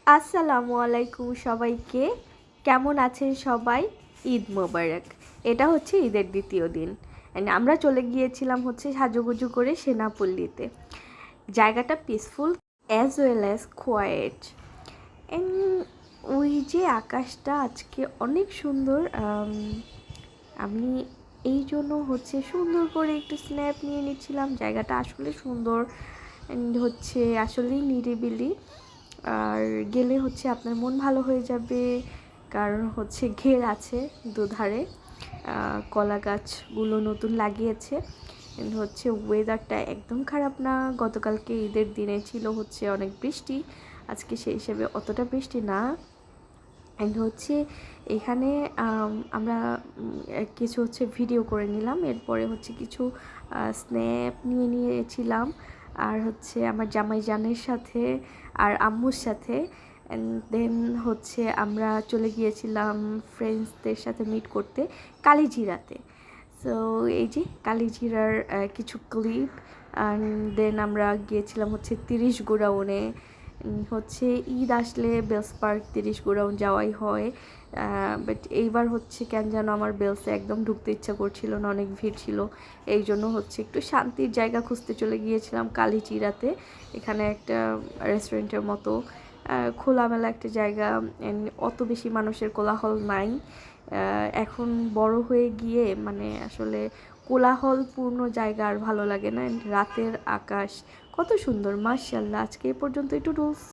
আসসালামু আলাইকুম সবাইকে। কেমন আছেন সবাই? ঈদ মোবারক। এটা হচ্ছে ঈদের দ্বিতীয় দিন। আমরা চলে গিয়েছিলাম হচ্ছে সাজুগুজু করে সেনাপল্লীতে। জায়গাটা peaceful as well as quiet. And ওই যে আকাশটা আজকে অনেক সুন্দর। আমি এই জন্য হচ্ছে সুন্দর করে একটু স্ন্যাপ নিয়ে নিচ্ছিলাম। জায়গাটা আসলে সুন্দর অ্যান্ড হচ্ছে আসলেই নিরিবিলি। আর গেলে হচ্ছে আপনার মন ভালো হয়ে যাবে, কারণ হচ্ছে ঘের আছে দুধারে, কলা গাছগুলো নতুন লাগিয়েছে। হচ্ছে ওয়েদারটা একদম খারাপ না। গতকালকে ঈদের দিনে ছিল হচ্ছে অনেক বৃষ্টি, আজকে সেই হিসেবে অতটা বৃষ্টি না। অ্যান্ড হচ্ছে এখানে আমরা কিছু হচ্ছে ভিডিও করে নিলাম, এরপরে হচ্ছে কিছু স্ন্যাপ নিয়েছিলাম। আর হচ্ছে আমার জামাইজানের সাথে আর আম্মুর সাথে। অ্যান্ড দেন হচ্ছে আমরা চলে গিয়েছিলাম ফ্রেন্ডসদের সাথে মিট করতে কালিজিরাতে। সো এই যে কালিজিরার কিছু ক্লিপ। অ্যান্ড দেন আমরা গিয়েছিলাম হচ্ছে 30 গোডাউনে। হচ্ছে ঈদ আসলে বেলস পার্ক 30 গোডাউন যাওয়াই হয়, বাট এইবার হচ্ছে কেন যেন আমার বেলসে একদম ঢুকতে ইচ্ছা করছিল না, অনেক ভিড় ছিল। এই জন্য হচ্ছে একটু শান্তির জায়গা খুঁজতে চলে গিয়েছিলাম কালিচিরাতে। এখানে একটা রেস্টুরেন্টের মতো খোলামেলা একটা জায়গা, অত বেশি মানুষের কোলাহল নাই। এখন বড় হয়ে গিয়ে মানে আসলে কোলাহলপূর্ণ জায়গা আর ভালো লাগে না। রাতের আকাশ কত সুন্দর, মাশাআল্লাহ। আজকে এই পর্যন্তই, টুডুলস।